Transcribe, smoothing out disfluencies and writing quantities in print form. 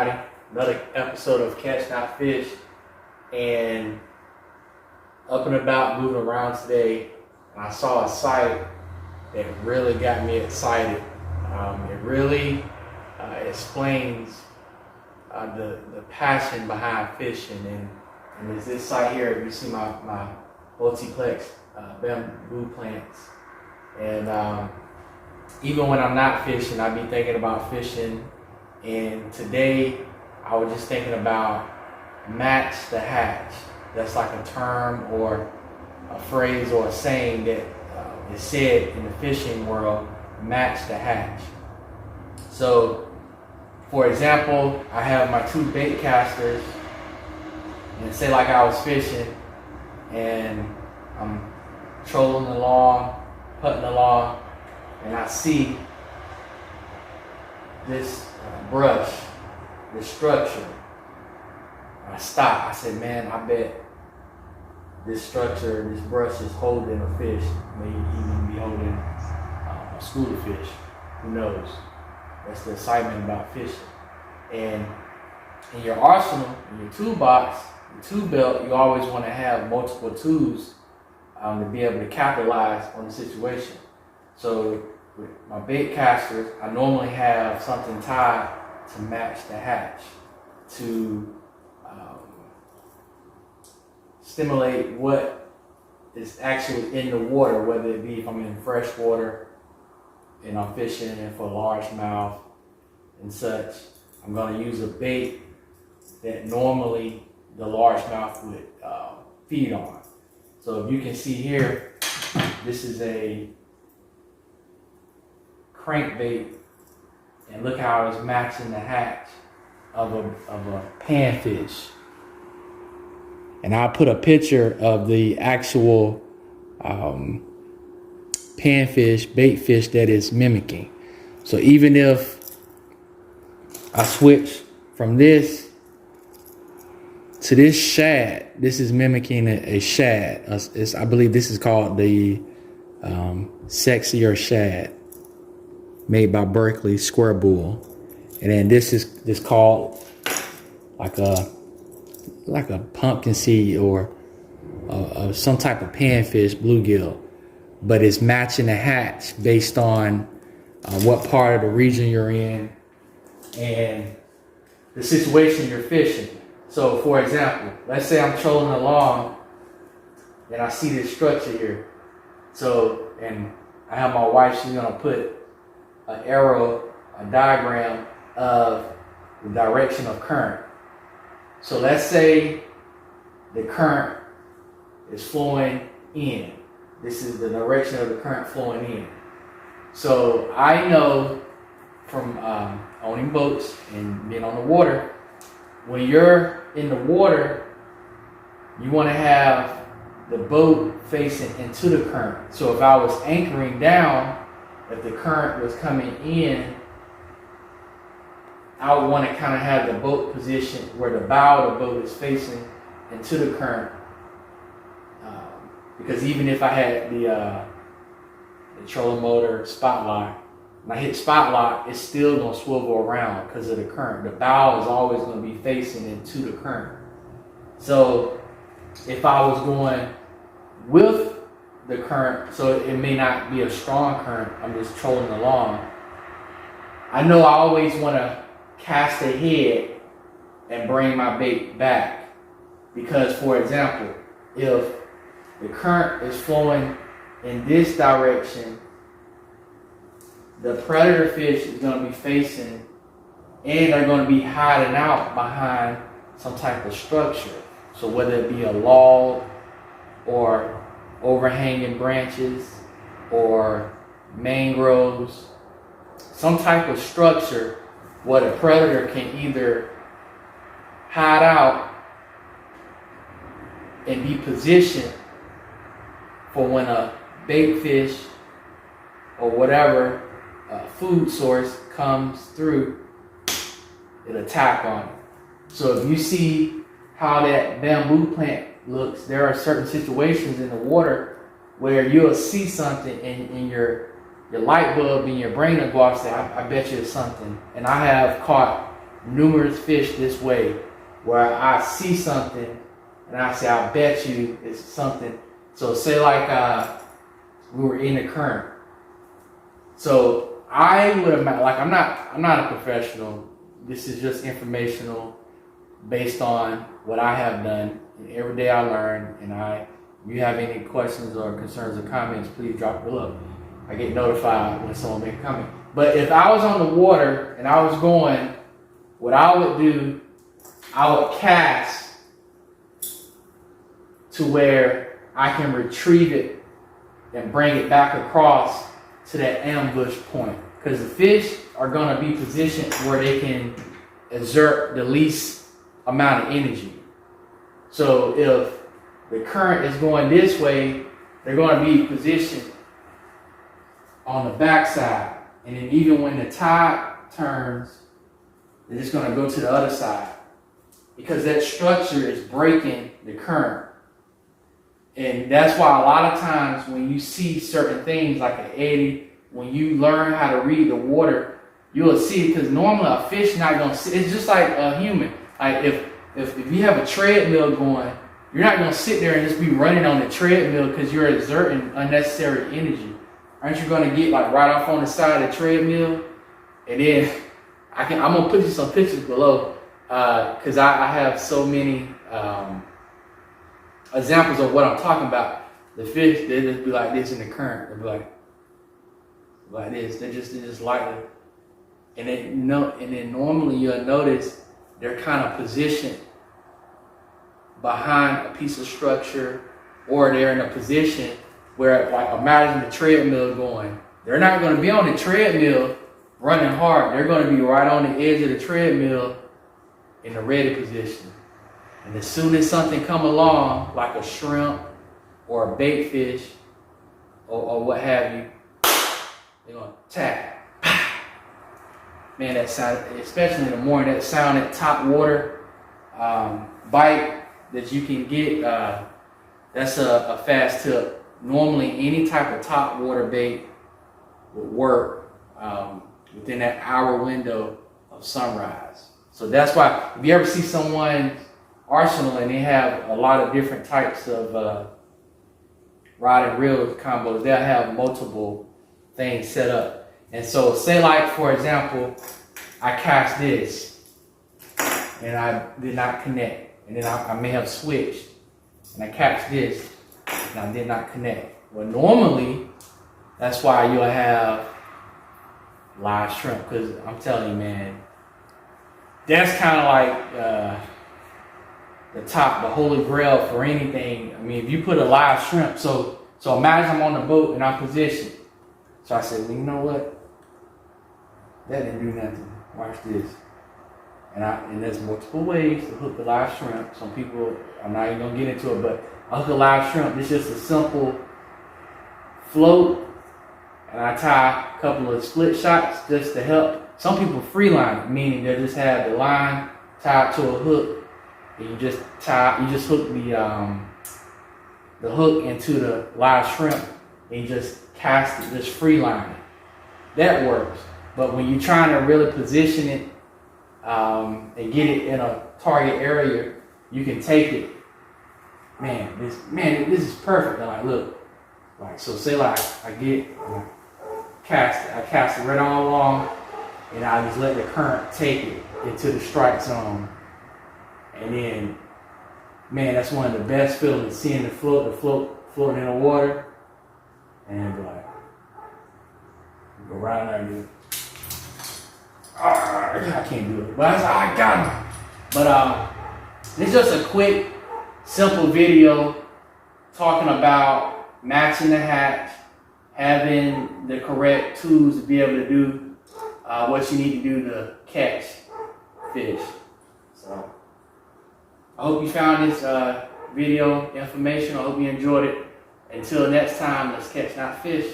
everybody. Another episode of Catch Not Fish, and up and about moving around today, I saw a sight that really got me excited. It really explains the passion behind fishing, and there's this sight here. You see my multiplex bamboo plants, and even when I'm not fishing, I be thinking about fishing. And today, I was just thinking about match the hatch. That's like a term or a phrase or a saying that is said in the fishing world, match the hatch. So, for example, I have my two bait casters, and say like I was fishing, and I'm trolling along, putting along, and I see this brush, this structure. I stop. I said, man, I bet this structure, this brush is holding a fish. May even be holding a school of fish. Who knows? That's the excitement about fishing. And in your arsenal, in your toolbox, your tool belt, you always want to have multiple tools to be able to capitalize on the situation. So with my bait casters, I normally have something tied to match the hatch, to stimulate what is actually in the water, whether it be if I'm in fresh water and I'm fishing and for largemouth and such. I'm going to use a bait that normally the largemouth would feed on. So if you can see here, this is a crankbait, and look how it's matching the hatch of a panfish. And I'll put a picture of the actual panfish, bait fish that is mimicking. So even if I switch from this to this shad, this is mimicking a shad. I believe this is called the sexier shad, made by Berkley, Squarebull. And then this is called like a pumpkin seed or some type of panfish, bluegill, but it's matching the hatch based on what part of the region you're in and the situation you're fishing. So for example, let's say I'm trolling along and I see this structure here. So, and I have my wife, she's gonna put an arrow, a diagram of the direction of current. So let's say the current is flowing in. This is the direction of the current flowing in. So I know from owning boats and being on the water, when you're in the water, you want to have the boat facing into the current. So if I was anchoring down, if the current was coming in, I would want to kind of have the boat position where the bow of the boat is facing into the current. Because even if I had the trolling motor spot lock, when I hit spot lock, it's still going to swivel around because of the current. The bow is always going to be facing into the current. So if I was going with the current, so it may not be a strong current, I'm just trolling along, I know I always want to cast ahead and bring my bait back. Because, for example, if the current is flowing in this direction, the predator fish is going to be facing, and they're going to be hiding out behind some type of structure. So whether it be a log or overhanging branches or mangroves, some type of structure where the predator can either hide out and be positioned for when a bait fish or whatever food source comes through, it'll attack on it. So if you see how that bamboo plant looks, there are certain situations in the water where you'll see something and your light bulb in your brain will go off and say, I bet you it's something. And I have caught numerous fish this way, where I see something and I say, I bet you it's something. So say like we were in the current. So I would imagine, like I'm not a professional. This is just informational based on what I have done. And every day I learn, and if you have any questions or concerns or comments, please drop it below. I get notified when someone makes a comment. But if I was on the water and I was going, what I would do, I would cast to where I can retrieve it and bring it back across to that ambush point. Because the fish are going to be positioned where they can exert the least amount of energy. So if the current is going this way, they're going to be positioned on the backside. And then even when the tide turns, they're just going to go to the other side. Because that structure is breaking the current. And that's why a lot of times when you see certain things like an eddy, when you learn how to read the water, you'll see it. Because normally a fish not going to sit. It's just like a human. Like if you have a treadmill going, you're not going to sit there and just be running on the treadmill because you're exerting unnecessary energy. Aren't you going to get like right off on the side of the treadmill? And then I'm going to put you some pictures below because I have so many examples of what I'm talking about. The fish, they just be like this in the current. They'll be like this. They just lightly. And then normally you'll notice they're kind of positioned behind a piece of structure, or they're in a position where, like, imagine the treadmill going. They're not going to be on the treadmill running hard. They're going to be right on the edge of the treadmill in a ready position. And as soon as something come along, like a shrimp or a bait fish or what have you, they're going to tap. Man, that sound, especially in the morning, that sound at top water bite that you can get, that's a fast tip. Normally, any type of top water bait would work within that hour window of sunrise. So that's why if you ever see someone's arsenal and they have a lot of different types of rod and reel combos, they'll have multiple things set up. And so say like, for example, I cast this and I did not connect. And then I may have switched and I catch this and I did not connect. Well, normally, that's why you'll have live shrimp, because I'm telling you, man, that's kind of like the holy grail for anything. I mean, if you put a live shrimp, so imagine I'm on the boat and I'm positioned. So I said, well, you know what? That didn't do nothing. Watch this. And there's multiple ways to hook the live shrimp. Some people, I'm not even going to get into it, but I hook a live shrimp. It's just a simple float, and I tie a couple of split shots just to help. Some people free line, meaning they just have the line tied to a hook, and you just hook the hook into the live shrimp, and you just cast it, just free line it. That works. But when you're trying to really position it and get it in a target area, you can take it. This is perfect. I'm like, look, like, so say like I cast it right on along, and I just let the current take it into the strike zone, and then, man, that's one of the best feelings, seeing the floating in the water, and like, go right in there and do it. I can't do it, but I got him. But it's just a quick, simple video talking about matching the hatch, having the correct tools to be able to do what you need to do to catch fish. So I hope you found this video information. I hope you enjoyed it. Until next time, let's catch not fish.